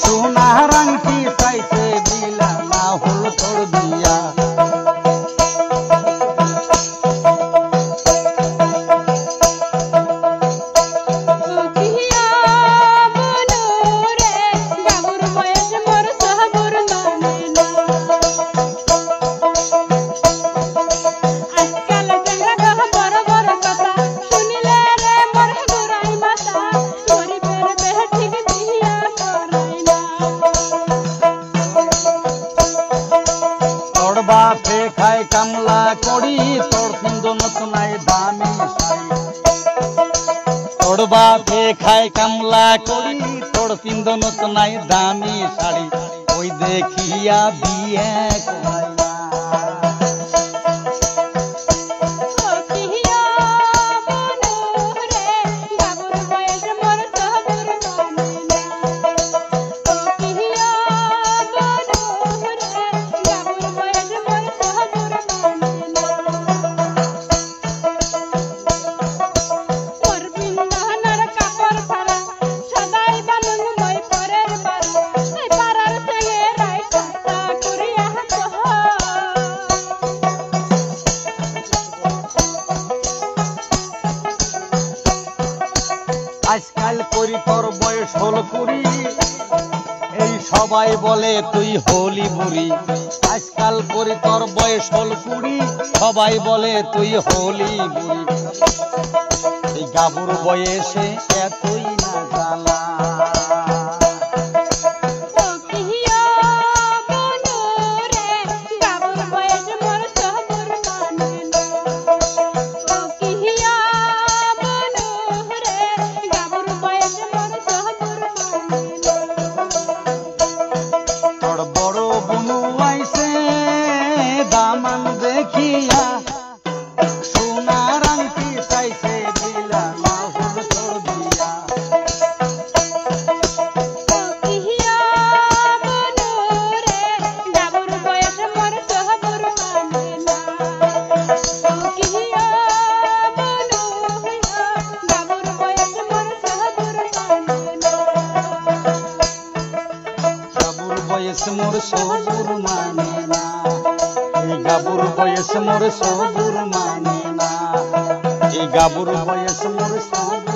সোনার আংটি চাইছে দিলা না হলো তোর দিয়া। বাপে খায় কামলা করি তোর পিন্দনত নাই দামি শাড়ি। তোর বাপে খায় কামলা করি তোর পিন্দনত নাই দামি শাড়ি। ওই দেখিয়া বিয়ে করাই না। আজকাল করি তোর বয়স হল কুড়ি, এই সবাই বলে তুই হলি বুড়ি। আজকাল করি তোর বয়স হল কুড়ি, সবাই বলে তুই হলি বুড়ি। এই গাবুর বয়সে এতই না জ্বালা। দামান দেখিয়া সোনার আংটি চাইছে দিলা না হল তোর দিয়া। গাবুর বয়স মোর সবুর মানে না, এই গাবুর বয়স মোর সবুর মানে না, এই গাবুর বয়স মোর সবুর